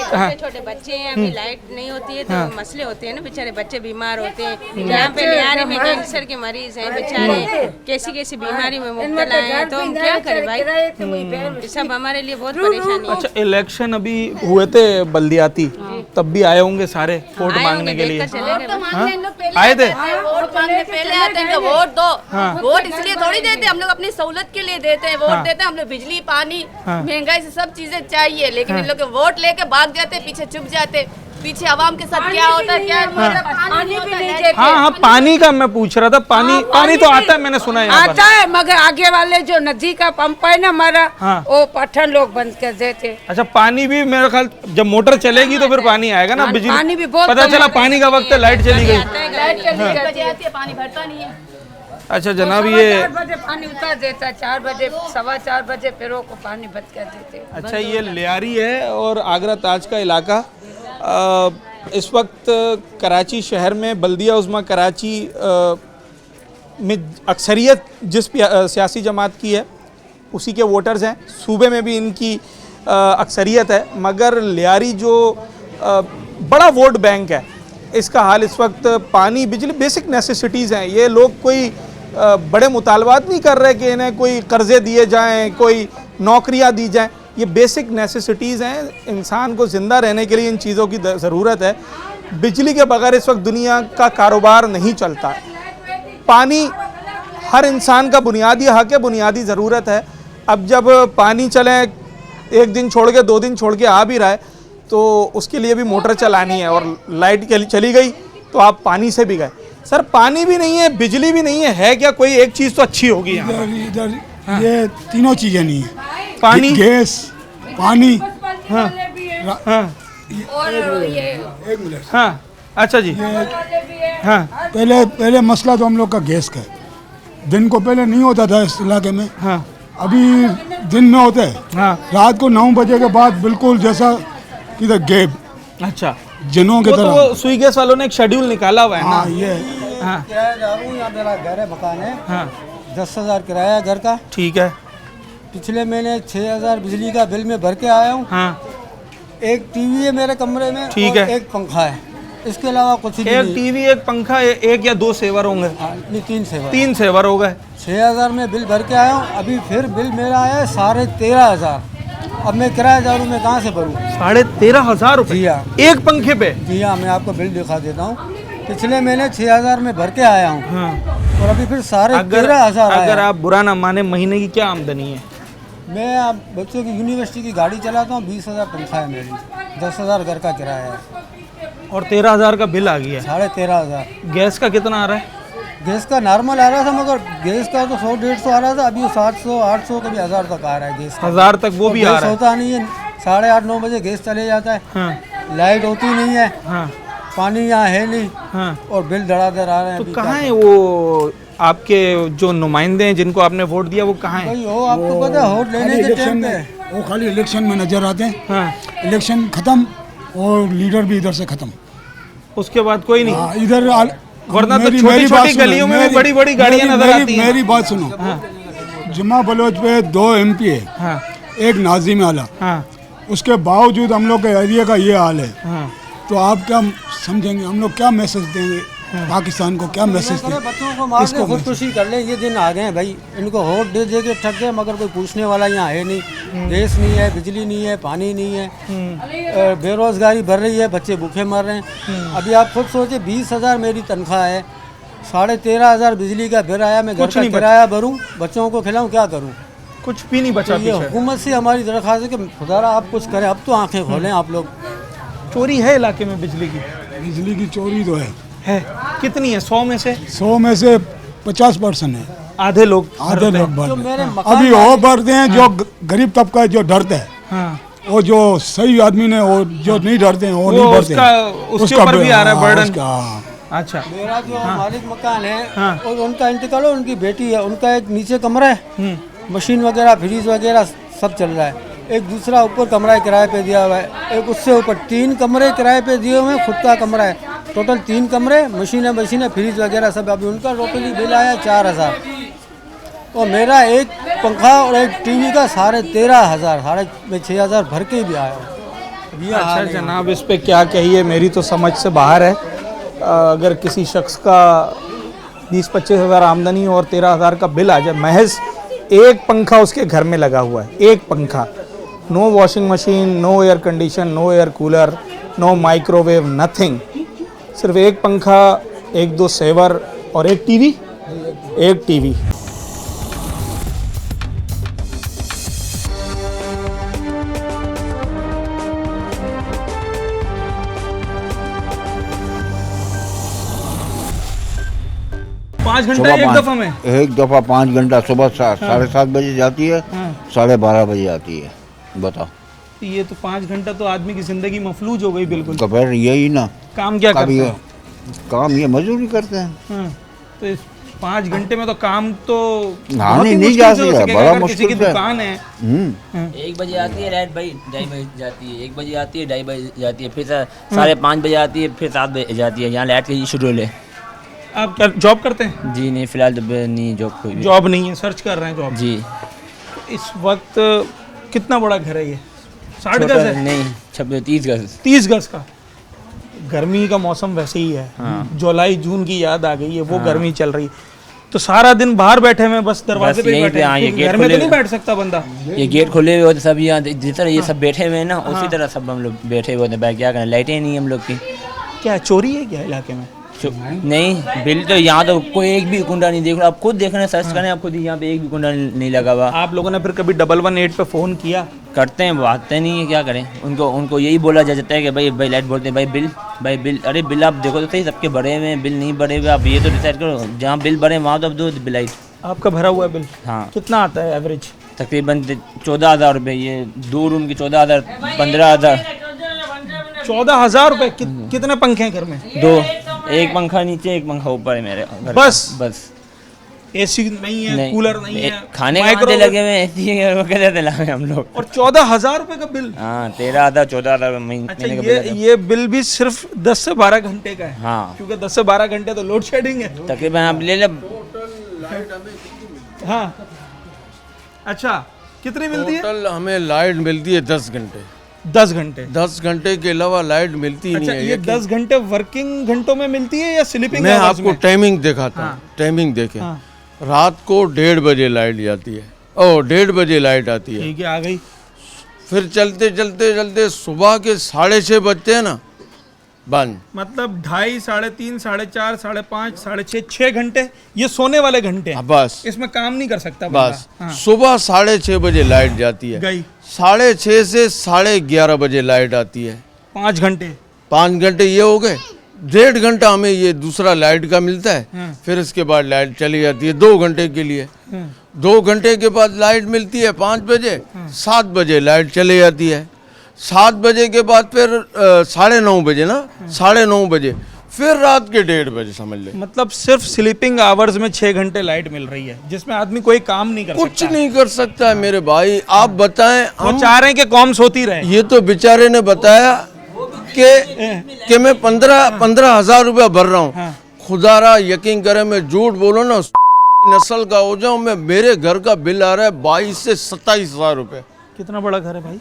छोटे छोटे बच्चे हैं, अभी लाइट नहीं होती है तो मसले होते हैं ना, बेचारे बच्चे बीमार होते हैं। यहाँ पे लियारे में कैंसर के मरीज हैं बेचारे, कैसी बीमारी में मुब्तला हैं, तो हम क्या करें भाई, सब हमारे लिए बहुत परेशानी है। अच्छा, इलेक्शन अभी हुए थे बल्दियाती, तब भी आए होंगे सारे वोट मांगने के लिए? आए थे? वोट मांगने पहले आते हैं, वोट दो। वोट इसलिए थोड़ी देते, हम लोग अपनी सहूलत के लिए देते हैं, वोट देते हैं। हम लोग बिजली, पानी, महंगाई से सब चीजें चाहिए, लेकिन इन लोग के वोट लेके भाग जाते, पीछे चुप जाते। पीछे आवाम के साथ क्या होता है, क्या पानी भी नहीं देते। हाँ, पानी का मैं पूछ रहा था। पानी तो आता है, मैंने सुना है आता है, मगर आगे वाले जो नदी का पंप है ना हमारा, वो पठान लोग बंद कर देते। अच्छा, पानी भी मेरा ख्याल जब मोटर चलेगी तो फिर पानी आएगा ना, बिजली। पानी भी बहुत पता चला पानी का वक्त है, लाइट चली गई। लाइट 4 बजे आती है, पानी भरता नहीं है। अच्छा जनाब, ये 4 बजे पानी उतार देता, 4 बजे 4:15 बजे फिर को पानी बंद कर देते। अच्छा, ये लियारी है और आगरा ताज का इलाका। इस वक्त कराची शहर में बल्दिया उज़्मा कराची में अक्सरियत जिस सियासी जमात की है उसी के वोटर्स हैं। सूबे में भी इनकी अक्सरियत है, मगर लियारी जो बड़ा वोट बैंक है, इसका हाल इस वक्त पानी, बिजली, बेसिक नेसेसिटीज़ हैं। ये लोग कोई बड़े मुतालबात नहीं कर रहे कि इन्हें कोई कर्ज़े दिए जाएं, कोई नौकरियां दी जाएं। ये बेसिक नेसेसिटीज़ हैं। इंसान को ज़िंदा रहने के लिए इन चीज़ों की ज़रूरत है। बिजली के बगैर इस वक्त दुनिया का कारोबार नहीं चलता। पानी हर इंसान का बुनियादी हक है, बुनियादी ज़रूरत है। अब जब पानी चले, 1 दिन छोड़ के 2 दिन छोड़ के आ भी रहा है, तो उसके लिए भी मोटर चलानी है, और लाइट चली गई तो आप पानी से भी गए। सर, पानी भी नहीं है, बिजली भी नहीं है क्या कोई एक चीज़ तो अच्छी होगी यहाँ? इधर ये तीनों चीज़ें नहीं है। पानी, गैस, पानी। हाँ हाँ, एक मिनट। हाँ, अच्छा जी। हाँ, पहले मसला तो हम लोग का गैस का है। दिन को पहले नहीं होता था इस इलाके में। हाँ, अभी दिन में होता है। हाँ, रात को 9 बजे के बाद बिल्कुल जैसा किधर गैप। अच्छा, जनों की तरह। तो स्विगी गैस वालों ने एक शेड्यूल निकाला हुआ है ना? हाँ, ये हाँ, किराएदार हूँ, यहाँ मेरा घर है, मकान है। हाँ, 10,000 किराया घर का। ठीक है। पिछले महीने 6,000 बिजली का बिल में भर के आया हूँ। हाँ, एक टीवी है मेरे कमरे में, ठीक और है। एक पंखा है, इसके अलावा कुछ भी एक नहीं। टीवी, एक पंखा, 1 या 2 सेवर होंगे? नहीं, 3 सेवर। 3 सेवर हो गए। 6,000 में बिल भर के आया हूँ। अभी फिर बिल मेरा आया है 13,500। अब मैं किराएदार हूँ, मैं कहाँ से भरूँ? 13,500 रुपये? जी हाँ। एक पंखे पे? जी हाँ, मैं आपको बिल दिखा देता हूँ। पिछले महीने 6,000 में भर के आया हूँ। हाँ। और अभी फिर 13,500 अगर आप बुरा ना माने, महीने की क्या आमदनी है? मैं अब बच्चों की यूनिवर्सिटी की गाड़ी चलाता हूँ। 20,000 तनख्वाह है मेरी, 10,000 घर का किराया है, और 13,000 का बिल आ गया। 13,500। गैस का कितना आ रहा है? गैस का नॉर्मल आ रहा था, मगर गैस का तो 100-150 आ रहा था। अभी 700, 800, कभी 1000 तक आ रहा है गैस का। 1000 तक वो भी आ रहा है? होता नहीं है, 8:30-9 बजे गैस चले जाता है। हाँ। लाइट होती नहीं है। हाँ। पानी यहाँ है नहीं। हाँ। और बिल धड़ाधड़ आ रहे हैं। तो कहाँ है वो आपके जो नुमाइंदे हैं जिनको आपने वोट दिया, वो कहाँ है? वो आपको पता है, वोट लेने के टाइम पे वो खाली इलेक्शन में नजर आते हैं। हाँ। इलेक्शन खत्म और लीडर भी इधर से खत्म, उसके बाद कोई नहीं। इधर वरना तो छोटी छोटी गलियों में भी बड़ी बड़ी गाड़ियां नजर आती हैं। मेरी बात सुनो। हाँ। जुम्मा बलोच पे 2 MP है। हाँ। एक नाजिम आला। हाँ। उसके बावजूद हम लोग के एरिया का ये हाल है। हाँ। तो आप क्या समझेंगे, हम लोग क्या मैसेज देंगे पाकिस्तान को, क्या मैसेज दें? बच्चों को मार के खुदकुशी कर ले। ये दिन आ गए हैं भाई, इनको वोट दे दे के थक गए, मगर कोई पूछने वाला यहाँ है नहीं। गैस नहीं है, बिजली नहीं है, पानी नहीं है, बेरोजगारी बढ़ रही है, बच्चे भूखे मर रहे हैं। अभी आप खुद सोचे, 20,000 मेरी तनख्वाह है, 13,500 बिजली का बिल आया, मैं घर का किराया भरूँ, बच्चों को खिलाऊँ, क्या करूँ? कुछ भी नहीं बचा। ये हुकूमत से हमारी दरख्वास्त है कि खुदारा आप कुछ करें। अब तो आंखें खोलें आप लोग। चोरी है इलाके में बिजली की? बिजली की चोरी तो है। कितनी है? 100 में से? 100 में से 50% है। आधे लोग भरते हैं। अभी वो भरते हैं जो गरीब तबका है, जो डरता है। हाँ। वो जो सही आदमी ने, वो जो नहीं डरते हैं वो नहीं भरते। उसके ऊपर भी आ रहा है बर्डन। अच्छा। मेरा जो मालिक मकान है, और उनका इंतकाल, उनकी बेटी है, उनका एक नीचे कमरा है, मशीन वगैरह, फ्रिज वगैरह सब चल रहा है। एक दूसरा ऊपर कमरा किराए पे दिया हुआ है, एक उससे ऊपर 3 कमरे किराए पे दिए हुए हैं, खुद का कमरा है। टोटल 3 कमरे, मशीनें, फ्रिज वगैरह सब। अभी उनका टोटली बिल आया 4,000। और मेरा एक पंखा और एक टीवी का 13,500, मैं 6,000 भर के भी आया हूँ। अच्छा जनाब, इस पे क्या कहिए, मेरी तो समझ से बाहर है। अगर किसी शख्स का 20-25 हज़ार आमदनी और 13,000 का बिल आ जाए, महज एक पंखा उसके घर में लगा हुआ है, एक पंखा, no washing machine, no air condition, no air cooler, no microwave, nothing, सिर्फ एक पंखा, 1-2 सेवर और एक टीवी। 5 घंटा सुबह एक 5 दफा में? एक दफा 5 घंटा, सुबह 7:30 बजे जाती है, 12:30 बजे आती है। बताओ, ये तो 5 घंटा तो आदमी की जिंदगी मफलूज हो गई बिल्कुल। तो फिर यही ना काम क्या करते हैं? काम ये मजदूरी करते हैं। तो इस 5 घंटे में तो काम तो नहीं जा सकता, बड़ा मुश्किल किसी की दुकान है। 1 बजे आती है लाइट भाई, 2:30 बजे जाती है, 1 बजे आती है, 2:30 बजे जाती है, फिर 5:30 बजे आती है, फिर 7 बजे जाती है। यहाँ लाइट का शेड्यूल है। आप क्या जॉब करते हैं? जी नहीं, फिलहाल तो नहीं जॉब, कोई भी जॉब नहीं है, सर्च कर रहे हैं जॉब। जी। इस वक्त कितना बड़ा घर है ये? 60 गज है? नहीं, 30 गज। 30 गज का। गर्मी का मौसम वैसे ही है। जुलाई जून की याद आ गई है, वो गर्मी चल रही है। तो सारा दिन बाहर बैठे हुए, बस दरवाजे पे बैठे हैं। घर में तो नहीं बैठ सकता बंदा। ये गेट खोले हुए होते सब, यहाँ जिस तरह ये सब बैठे हुए हैं ना, उसी तरह सब हम लोग बैठे हुए होते हैं। क्या करें, लाइटें नहीं हम लोग की। क्या चोरी है क्या इलाके में? नहीं, बिल तो यहाँ तो कोई एक भी कुंडा नहीं देख रहा। आप खुद देख रहे हैं, सर्च करें, आप खुद यहाँ पे एक भी कुंडा नहीं लगा हुआ। आप लोगों ने फिर कभी 118 पे फोन किया? करते हैं, वो आते नहीं है, क्या करें। उनको यही बोला जाता है कि भाई लाइट बोलते हैं, भाई बिल। अरे बिल आप देखो तो सही, सबके भरे हुए हैं, बिल नहीं भरे हुए। आप ये तो डिसाइड करो, जहाँ बिल भरे वहाँ तो दो बिल लाइट। आपका भरा हुआ है बिल? हाँ। कितना आता है एवरेज? तकरीबन 14,000 रुपये। ये 2 रूम की 14,000, 15,000। 14,000 रुपये? कितने पंखे हैं घर में? 2, एक पंखा नीचे, एक पंखा ऊपर है मेरे घर। बस एसी नहीं है, कूलर नहीं है, खाने के लगे हुए एसी कैसे लाए हम लोग। और 14,000 रुपये का बिल? हाँ, 13,000 14,000 महीने अच्छा, का बिल। ये बिल भी सिर्फ 10 से 12 घंटे का है? हाँ, क्योंकि 10 से 12 घंटे तो लोड शेडिंग है तकरीबन। आप ले ले। हाँ, अच्छा, कितनी मिलती है? टोटल हमें लाइट मिलती है 10 घंटे। 10 घंटे? 10 घंटे के अलावा लाइट मिलती नहीं है। ये 10 घंटे वर्किंग घंटों में मिलती है या स्लीपिंग? मैं आपको टाइमिंग दिखाता हूँ। टाइमिंग देखें। रात को 1:30 बजे लाइट जाती है, 1:30 बजे लाइट आती है। ठीक है, आ गई। फिर चलते सुबह के 6:30 बजते हैं ना, बंद। मतलब 2:30, 3:30, 4:30, 5:30, 6:30, 6 घंटे ये सोने वाले घंटे हैं। बस इसमें काम नहीं कर सकता बस। सुबह 6:30 बजे लाइट जाती है, गई। 6:30 से 11:30 बजे लाइट आती है। 5 घंटे। 5 घंटे ये हो गए। 1.5 घंटा हमें ये दूसरा लाइट का मिलता है। फिर इसके बाद लाइट चली जाती है 2 घंटे के लिए। 2 घंटे के बाद लाइट मिलती है 5 बजे। 7 बजे लाइट चली जाती है। 7 बजे के बाद फिर 9:30 बजे ना, 9:30 बजे फिर रात के 1:30 बजे समझ ले। मतलब सिर्फ स्लीपिंग आवर्स में 6 घंटे लाइट मिल रही है, जिसमें आदमी कोई काम नहीं कर सकता। कुछ नहीं कर सकता है मेरे भाई। आप बताएं, हम चाह रहे हैं कि कॉम्स होती रहे। ये तो बेचारे ने बताया कि मैं 15,000 रुपया भर रहा हूँ। खुदारा यकीन करे, मैं झूठ बोलो ना, नस्ल का हो जाऊं मैं, मेरे घर का बिल आ रहा है 22 से 27,000 रुपये। कितना बड़ा घर है भाई?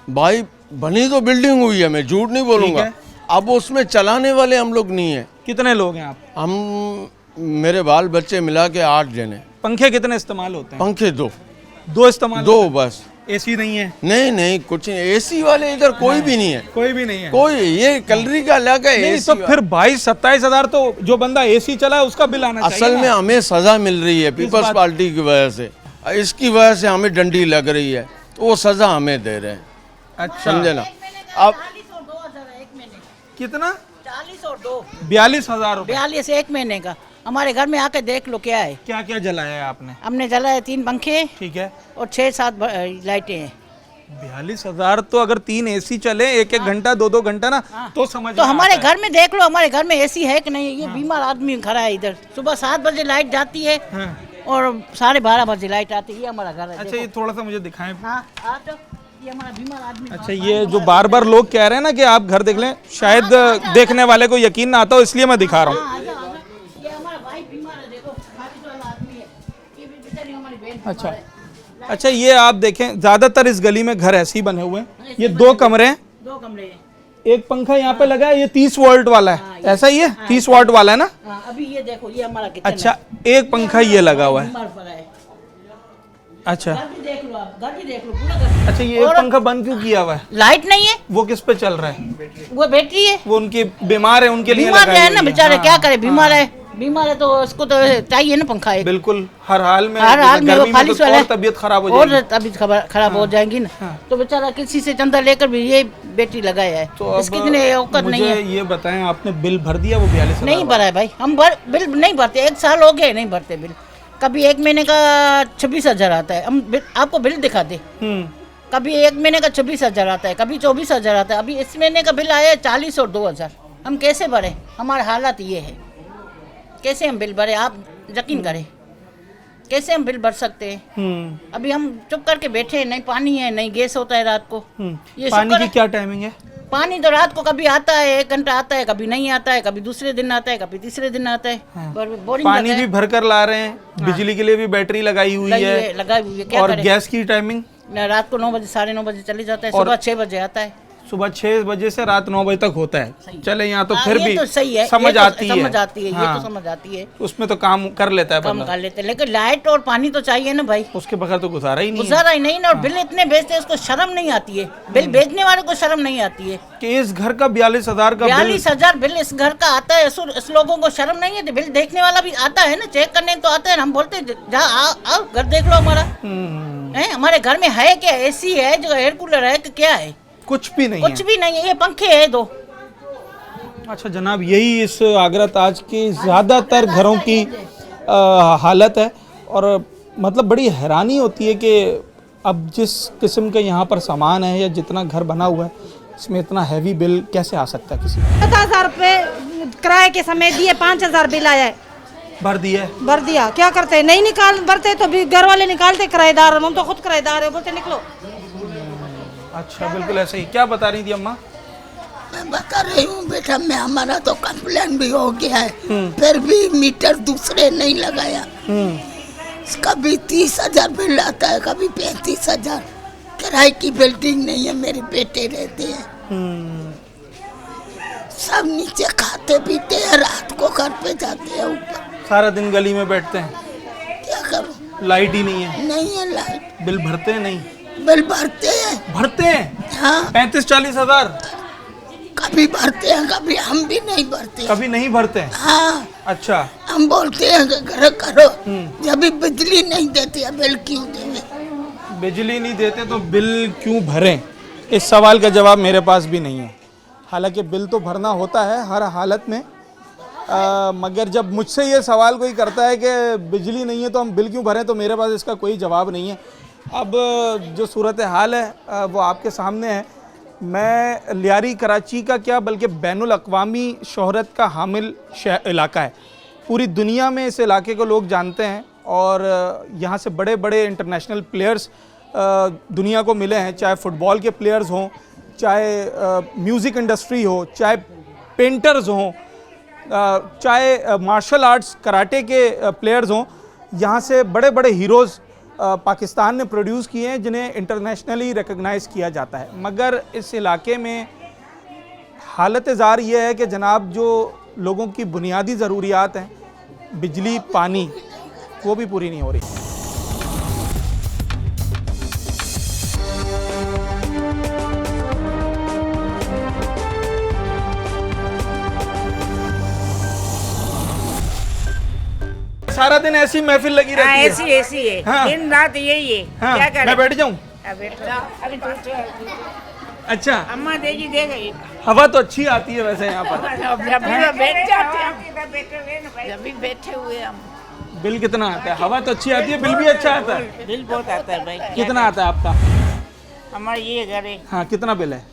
भाई बनी तो बिल्डिंग हुई है, मैं झूठ नहीं बोलूंगा। अब उसमें चलाने वाले हम लोग नहीं है। कितने लोग हैं आप? हम, मेरे बाल बच्चे मिला के 8 जने। पंखे कितने इस्तेमाल होते हैं? पंखे 2 इस्तेमाल? 2 बस। एसी नहीं है? नहीं, कुछ नहीं। एसी वाले इधर कोई भी नहीं है। कोई भी नहीं है? कोई, ये कलरी का इलाका है। नहीं, तो फिर 22-27,000 तो जो बंदा एसी चला है उसका बिल आना चाहिए। असल में हमें सजा मिल रही है पीपल्स पार्टी की वजह से। इसकी वजह से हमें डंडी लग रही है, तो वो सजा हमें दे रहे हैं। अच्छा, समझे ना। अब कितना? 40 और 2 42,000 रुपये। 42 एक महीने का। हमारे घर में आके देख लो क्या है। क्या क्या जलाया है आपने? हमने जलाया 3 पंखे, ठीक है, और 6-7 लाइटें हैं। 42,000 तो अगर 3 एसी चले 1-1 घंटा 2-2 घंटा ना, तो समझ तो हमारे घर में देख लो, हमारे घर में एसी है कि नहीं। ये बीमार आदमी खड़ा है इधर। सुबह 7 बजे लाइट जाती है और 12:30 बजे लाइट आती है। ये हमारा घर है। अच्छा, ये थोड़ा सा मुझे दिखाएं। ये हमारा बीमार आदमी। अच्छा, ये जो बार बार लोग कह रहे हैं ना कि आप घर देख लें, शायद देखने वाले को यकीन ना आता हो, इसलिए मैं दिखा रहा हूँ। ये हमारा भाई बीमार है, देखो वाला आदमी है। ये भी बेचारी हमारी बहन। अच्छा, ये आप देखें, ज्यादातर इस गली में घर ऐसे ही बने हुए हैं। ये 2 कमरे हैं, 2 कमरे हैं। एक पंखा यहाँ पे लगा है, ये 30 वोल्ट वाला है। ऐसा ही है? 30 वोल्ट वाला है ना? अभी ये देखो, ये हमारा किचन है। अच्छा, एक पंखा ये लगा हुआ है। अच्छा, घर भी देख लो आप, घर भी देख लो पूरा घर। अच्छा, ये पंखा बंद क्यों किया हुआ है? लाइट नहीं है। वो किस पे चल रहा है? वो बैटरी है। वो उनके बीमार है, उनके लिए बीमार है ना बेचारे, क्या करे, बीमार है। बीमार है तो उसको तो चाहिए ना पंखा एक। बिल्कुल, हर हाल में वो फालिश वाला तबीयत खराब हो और जाएगी, तबीयत खराब हो जाएगी ना। तो बेचारा किसी से चंदा लेकर भी ये बेटी लगाया है, तो इसकी इतनी औकात नहीं है। ये बताएं, आपने बिल भर दिया वो 42,000? नहीं भरा है भाई, हम बिल नहीं भरते, 1 साल हो गया नहीं भरते बिल। कभी 1 महीने का 26,000 आता है, हम आपको बिल दिखा दे। कभी 1 महीने का 26,000 आता है, कभी 24,000 आता है। अभी इस महीने का बिल आया है 40 और 2,000। हम कैसे भरे? हमारे हालात ये है, कैसे हम बिल भरे? आप यकीन करें, कैसे हम बिल भर सकते हैं? अभी हम चुप करके बैठे हैं, नहीं पानी है, नहीं गैस होता है रात को। ये पानी की क्या टाइमिंग है? पानी तो रात को कभी आता है 1 घंटा आता है, कभी नहीं आता है, कभी दूसरे दिन आता है, कभी तीसरे दिन आता है। बोरिंग पानी भी भर कर ला रहे हैं, बिजली के लिए भी बैटरी लगाई हुई है, लगाई हुई है। क्या और करें? गैस की टाइमिंग रात को 9 बजे 9:30 बजे चले जाता है, सुबह 6 बजे आता है। सुबह 6 बजे से रात 9 बजे तक होता है। चले यहाँ तो फिर ये भी तो सही है, समझ आती है, समझ आती है, ये हाँ, तो समझ आती है, उसमें तो काम कर लेता है काम बंदा। कर लेते हैं। लेकिन लाइट और पानी तो चाहिए ना भाई, उसके बगैर तो गुजारा ही नहीं है। गुजारा ही नहीं ना। और बिल इतने भेजते हैं, उसको शर्म नहीं आती है, बिल भेजने वाले को शर्म नहीं आती है कि इस घर का 42,000 का 42,000 बिल इस घर का आता है। इस लोगों को शर्म नहीं है? बिल देखने वाला भी आता है ना, चेक करने तो आता है। हम बोलते हैं जा आओ घर देख लो हमारा। हमारे घर में है क्या? एसी है, जो एयर कूलर है कि क्या है? कुछ भी नहीं, कुछ भी नहीं है, ये पंखे है 2। अच्छा जनाब, यही इस आगरा ताज के ज़्यादातर घरों की हालत है। और मतलब बड़ी हैरानी होती है कि अब जिस किस्म का यहाँ पर सामान है या जितना घर बना हुआ है, इसमें इतना हैवी बिल कैसे आ सकता है किसी को? 10,000 रुपये किराए के समय दिए, 5,000 बिल आया है, भर दिया? भर दिया। क्या करते? नहीं भरते तो भी घर वाले निकालते, किराएदार। हम तो खुद किराएदार है, बोलते निकलो। अच्छा, बिल्कुल ऐसे ही। क्या बता रही थी अम्मा? मैं बता रही हूँ बेटा, मैं हमारा तो कंप्लेन भी हो गया है, फिर भी मीटर दूसरे नहीं लगाया। कभी 30,000 बिल आता है, कभी 35,000। किराए की बिल्डिंग नहीं है, मेरे बेटे रहते हैं, सब नीचे खाते पीते हैं, रात को घर पे जाते हैं ऊपर। सारा दिन गली में बैठते हैं, क्या करूँ? लाइट ही नहीं है? नहीं है लाइट। बिल भरते हैं? नहीं बिल भरते हैं। भरते हैं? हाँ। 35-40 हज़ार कभी भरते हैं, कभी हम भी नहीं भरते। कभी नहीं भरते हैं? हाँ। अच्छा। हम बोलते हैं कि घर करो, जब भी बिजली नहीं देती है बिल क्यों देवे? बिजली नहीं देते तो बिल क्यों भरें? इस सवाल का जवाब मेरे पास भी नहीं है। हालांकि बिल तो भरना होता है हर हालत में, मगर जब मुझसे ये सवाल कोई करता है कि बिजली नहीं है तो हम बिल क्यों भरें, तो मेरे पास इसका कोई जवाब नहीं है। अब जो सूरत हाल है वो आपके सामने है। मैं लियारी कराची का क्या बल्कि बैनुल अक़वामी शोहरत का हामिल इलाका है। पूरी दुनिया में इस इलाके को लोग जानते हैं और यहाँ से बड़े बड़े इंटरनेशनल प्लेयर्स दुनिया को मिले हैं, चाहे फ़ुटबॉल के प्लेयर्स हों, चाहे म्यूज़िक इंडस्ट्री हो, चाहे पेंटर्स हों, चाहे मार्शल आर्ट्स कराटे के प्लेयर्स हों। यहाँ से बड़े बड़े हीरोज़ पाकिस्तान ने प्रोड्यूस किए हैं जिन्हें इंटरनेशनली रिकग्नाइज़ किया जाता है। मगर इस इलाके में हालत ज़ार ये है कि जनाब जो लोगों की बुनियादी ज़रूरियात हैं, बिजली पानी, वो भी पूरी नहीं हो रही। सारा दिन ऐसी महफिल लगी रहती है? ऐसी है। हाँ। दिन रात यही है। हाँ। क्या करें? मैं बैठ जाऊं? अच्छा, अम्मा देगी दे गई। हवा तो अच्छी आती है वैसे यहाँ पर। बैठ जाते हैं, अभी बैठे हुए हम। बिल कितना आता है? हवा तो अच्छी आती है, बिल भी अच्छा आता है? बिल बहुत आता है भाई। कितना आता है आपका? हमारा ये घर है। हाँ, कितना बिल है?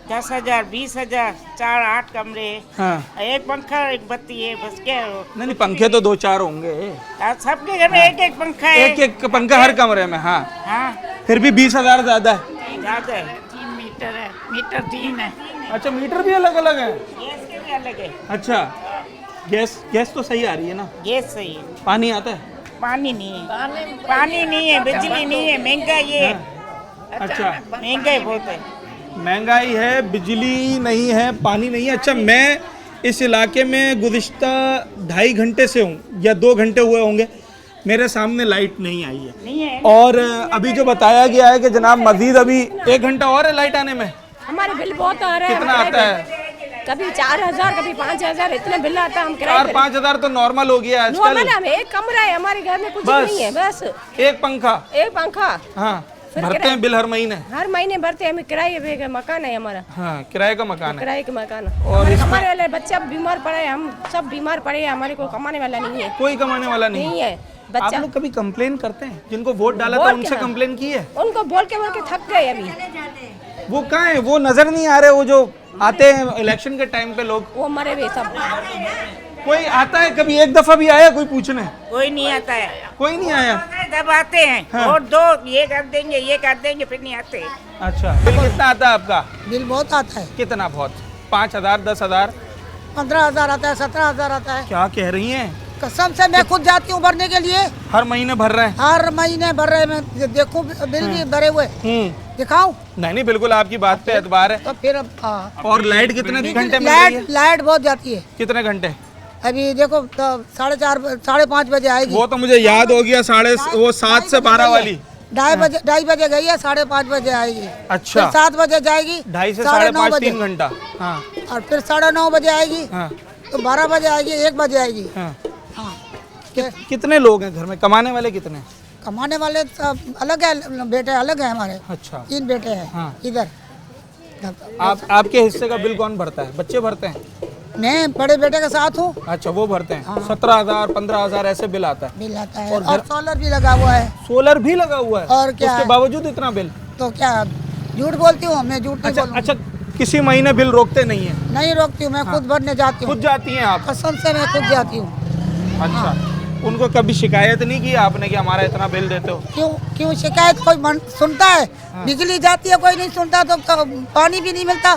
10,000, 20,000, 4-8 कमरे हैं। हाँ। एक पंखा, एक बत्ती है, बस क्या है? नहीं, पंखे तो 2-4 होंगे। सबके घर में एक एक पंखा है। एक पंखा हर कमरे में। हाँ। हाँ। फिर भी 20,000 ज़्यादा है। ज़्यादा है। 3 मीटर है, मीटर 3 है। अच्छा, मीटर भी अलग अलग है? गैस के भी अलग है। अच्छा, गैस तो सही आ रही है ना? गैस सही है। पानी आता है? पानी नहीं है। पानी नहीं है, बिजली नहीं है, महंगाई है। अच्छा, महंगाई बहुत है। महंगाई है, बिजली नहीं है, पानी नहीं है। अच्छा, मैं इस इलाके में गुज़िश्ता 2.5 घंटे से हूँ या 2 घंटे हुए होंगे, मेरे सामने लाइट नहीं आई है। नहीं है। और अभी जो बताया गया है कि जनाब मजीद अभी 1 घंटा और है लाइट आने में। हमारे बिल बहुत आ रहा है। कितना आता है? कभी 4,000 कभी 5,000 इतने बिल आता है। हम किराए 4-5 हजार तो नॉर्मल हो गया आजकल। नॉर्मल है, एक कमरा है हमारे घर में, कुछ नहीं है, बस एक पंखा। हाँ, भरते हैं बिल हर महीने? हर महीने भरते हैं। हमें किराए का मकान है हमारा। हाँ, किराए का मकान है। किराए का मकान है। और हमारे वाले बच्चा बीमार पड़े, हम सब बीमार पड़े हैं, हमारे को कमाने वाला नहीं है। कोई कमाने वाला नहीं है। आप लोग कभी कंप्लेन करते हैं? जिनको वोट डाला था उनसे कंप्लेन की है? उनको बोल के थक गए अभी। वो कहाँ है? वो नजर नहीं आ रहे, वो जो आते हैं इलेक्शन के टाइम पे लोग, वो मरे हुए सब। कोई आता है? कभी एक दफा भी आया कोई पूछने? कोई नहीं आता है। कोई नहीं आया? जब आते हैं हाँ। वोट दो, ये कर देंगे, फिर नहीं आते। अच्छा, बिल कितना आता है आपका? बिल बहुत आता है। कितना बहुत? 5,000, 10,000, 15,000 आता है, 17,000 आता है। क्या कह रही हैं? कसम से मैं खुद जाती हूँ भरने के लिए। हर महीने भर रहे हैं? हर महीने भर रहे हैं। मैं देखूं बिल भी भरे हुए। दिखाऊं? नहीं, बिल्कुल आपकी बात पे एतबार है। तो फिर अब और लाइट कितने घंटे मिल रही है? लाइट बहुत जाती है। कितने घंटे? अभी देखो 4:30 5:30 बजे आएगी। वो तो मुझे याद हो गया, 7 से 12 वाली। 2:30 बजे गई है, 5:30 बजे आएगी। अच्छा, 7 बजे जाएगी, 2:30 से 5:30 3 घंटा। हाँ। और फिर 9:30 बजे आएगी। हाँ। तो 12 बजे आएगी, 1 बजे आएगी। हाँ। कितने लोग हैं घर में? कमाने वाले कितने? कमाने वाले सब अलग है, बेटे अलग है हमारे। अच्छा, 3 बेटे हैं। हाँ। इधर आपके हिस्से का बिल कौन भरता है? बच्चे भरते हैं? मैं बड़े बेटे के साथ हूँ। अच्छा, वो भरते हैं। 17,000 15,000 ऐसे बिल आता है? बिल आता है। और सोलर भी लगा हुआ है। सोलर भी लगा हुआ है? और क्या? उसके बावजूद इतना बिल? तो क्या झूठ बोलती हूँ? मैं झूठ नहीं बोलूँ। अच्छा, किसी महीने बिल रोकते नहीं है? नहीं रोकती हूँ, मैं खुद भरने जाती हूँ। खुद जाती हैं आप? कसम से मैं खुद जाती हूँ। अच्छा, उनको कभी शिकायत नहीं की आपने कि हमारा इतना बिल देते हो? क्यों शिकायत कोई सुनता है? बिजली जाती है, कोई नहीं सुनता। तो पानी भी नहीं मिलता।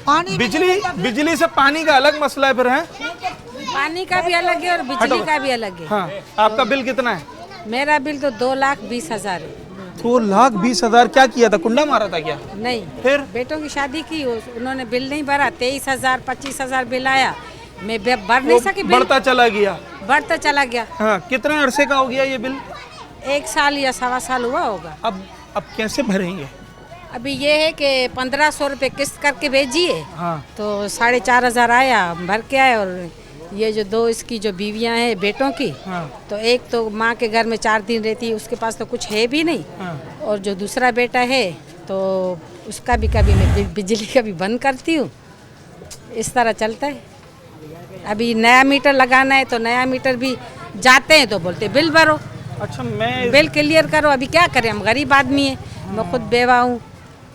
पानी बिजली से पानी का अलग मसला है फिर है? पानी का भी अलग है और बिजली का भी अलग है। हाँ। आपका बिल कितना है? मेरा बिल तो 2,20,000 है। 2,20,000? क्या किया था? कुंडा मारा था क्या? नहीं, फिर बेटों की शादी की, उन्होंने बिल नहीं भरा। 23,000 25,000 बिल आया, मैं भर नहीं सकी। बढ़ता चला गया। हाँ, कितने अरसे का हो गया ये बिल? 1 साल या 1.25 साल हुआ होगा। अब कैसे भरेंगे? अभी ये है कि 1,500 रुपये किस्त करके भेजिए। हाँ। तो 4,500 आया, भर के आए। और ये जो 2 इसकी जो बीवियां हैं बेटों की, हाँ। तो एक तो माँ के घर में 4 दिन रहती है, उसके पास तो कुछ है भी नहीं। हाँ। और जो दूसरा बेटा है तो उसका भी कभी मैं बिजली का भी बंद करती हूँ। इस तरह चलता है। अभी नया मीटर लगाना है तो नया मीटर भी जाते हैं तो बोलते बिल भरो। अच्छा, मैं बिल क्लियर करो। अभी क्या करें, हम गरीब आदमी हैं। मैं खुद बेवा हूँ,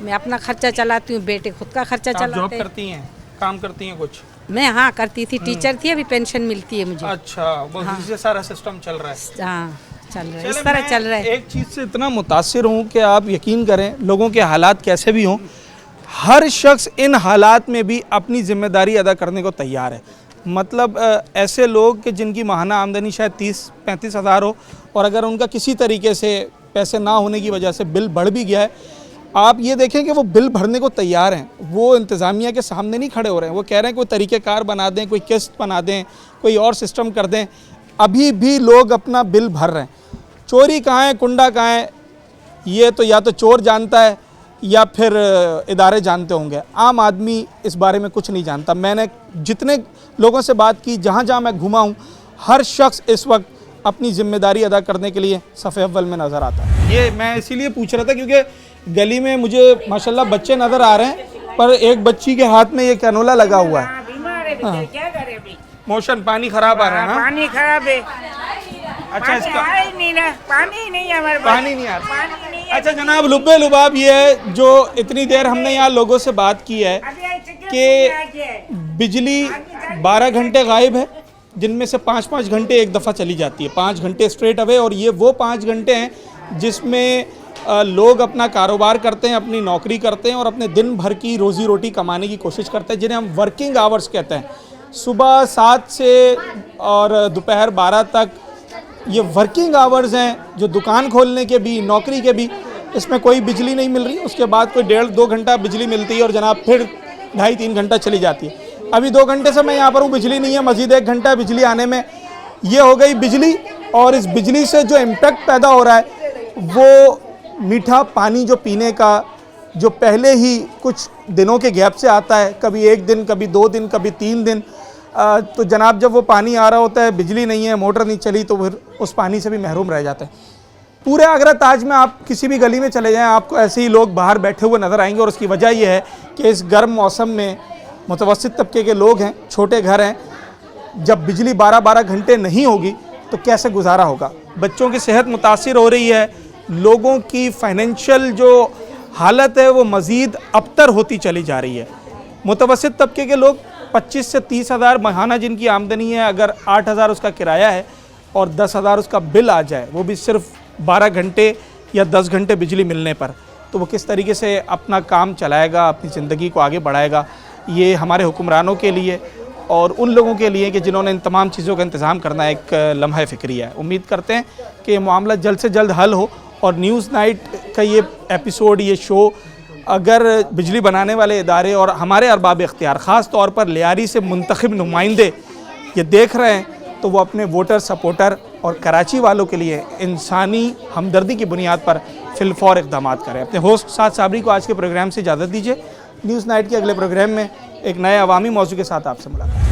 मैं अपना खर्चा चलाती हूँ, बेटे खुद का खर्चा चलाते हैं। जॉब करती हैं? काम करती हैं कुछ? मैं हाँ करती थी, टीचर थी, अभी पेंशन मिलती है मुझे। अच्छा, बस इससे सारा सिस्टम चल रहा है। हाँ, चल रहा है, इस तरह चल रहा है। एक चीज़ से इतना मुतासिर हूँ कि आप यकीन करें, लोगों के हालात कैसे भी हों, हर शख्स इन हालात में भी अपनी जिम्मेदारी अदा करने को तैयार है। मतलब ऐसे लोग कि जिनकी माहाना आमदनी शायद 30-35 हज़ार हो, और अगर उनका किसी तरीके से पैसे ना होने की वजह से बिल बढ़ भी गया है, आप ये देखें कि वो बिल भरने को तैयार हैं। वो इंतज़ामिया के सामने नहीं खड़े हो रहे हैं। वो कह रहे हैं कोई तरीक़ेकार बना दें, कोई किस्त बना दें, कोई और सिस्टम कर दें। अभी भी लोग अपना बिल भर रहे हैं। चोरी कहाँ है, कुंडा कहाँ है, ये तो या तो चोर जानता है या फिर इदारे जानते होंगे। आम आदमी इस बारे में कुछ नहीं जानता। मैंने जितने लोगों से बात की, जहाँ जहाँ मैं घूमा हूँ, हर शख्स इस वक्त अपनी जिम्मेदारी अदा करने के लिए सफ़े अव्वल में नज़र आता है। ये मैं इसीलिए पूछ रहा था क्योंकि गली में मुझे माशाल्लाह बच्चे नज़र आ रहे हैं, पर एक बच्ची के हाथ में ये कैनोला लगा हुआ है। बीमार क्या करे अभी? मोशन, पानी खराब आ रहा है ना? पानी खराब है। अच्छा, इसका नहीं ना, पानी नहीं है हमारे पास। पानी नहीं आ रहा। अच्छा जनाब, लुब्बे लुबाब ये है जो इतनी देर हमने यहाँ लोगों से बात की है कि बिजली 12 घंटे गायब है, जिनमें से 5-5 घंटे एक दफ़ा चली जाती है, 5 घंटे स्ट्रेट अवे। और ये वो 5 घंटे हैं जिसमें लोग अपना कारोबार करते हैं, अपनी नौकरी करते हैं और अपने दिन भर की रोज़ी रोटी कमाने की कोशिश करते हैं, जिन्हें हम वर्किंग आवर्स कहते हैं। सुबह 7 से और दोपहर 12 तक ये वर्किंग आवर्स हैं, जो दुकान खोलने के भी, नौकरी के भी। इसमें कोई बिजली नहीं मिल रही। उसके बाद कोई 1.5-2 घंटा बिजली मिलती है और जनाब फिर 2.5-3 घंटा चली जाती है। अभी 2 घंटे से मैं यहाँ पर हूँ, बिजली नहीं है, मज़ीद 1 घंटा बिजली आने में। ये हो गई बिजली, और इस बिजली से जो इम्पैक्ट पैदा हो रहा है वो मीठा पानी जो पीने का, जो पहले ही कुछ दिनों के गैप से आता है, कभी 1 दिन, कभी 2 दिन, कभी 3 दिन, तो जनाब जब वो पानी आ रहा होता है, बिजली नहीं है, मोटर नहीं चली, तो फिर उस पानी से भी महरूम रह जाते हैं। पूरे आगरा ताज में आप किसी भी गली में चले जाएं, आपको ऐसे ही लोग बाहर बैठे हुए नज़र आएंगे। और उसकी वजह यह है कि इस गर्म मौसम में मुतवस्सित तबके के लोग हैं, छोटे घर हैं, जब बिजली 12-12 घंटे नहीं होगी तो कैसे गुजारा होगा। बच्चों की सेहत मुतासिर हो रही है, लोगों की फाइनेंशियल जो हालत है वो मज़ीद अबतर होती चली जा रही है। मुतवस्सित तबके के लोग 25 से 30 हज़ार माहाना जिनकी आमदनी है, अगर 8 हज़ार उसका किराया है और 10 हज़ार उसका बिल आ जाए, वो भी सिर्फ 12 घंटे या 10 घंटे बिजली मिलने पर, तो वो किस तरीके से अपना काम चलाएगा, अपनी ज़िंदगी को आगे बढ़ाएगा। ये हमारे हुक्मरानों के लिए और उन लोगों के लिए कि जिन्होंने इन तमाम चीज़ों का इंतज़ाम करना एक लम्हा फ़िक्रिया है। उम्मीद करते हैं कि ये मामला जल्द से जल्द हल हो और न्यूज़ नाइट का ये एपिसोड, ये शो, अगर बिजली बनाने वाले इदारे और हमारे अरबाब इख्तियार, ख़ास तौर पर लियारी से मुंतखब नुमाइंदे ये देख रहे हैं, तो वो अपने वोटर, सपोर्टर और कराची वालों के लिए इंसानी हमदर्दी की बुनियाद पर फिलफौर इक़दाम करें। अपने होस्ट साद साबरी को आज के प्रोग्राम से इजाज़त दीजिए। न्यूज़ नाइट के अगले प्रोग्राम में एक नए अवामी मौजू के साथ आपसे मुलाकात।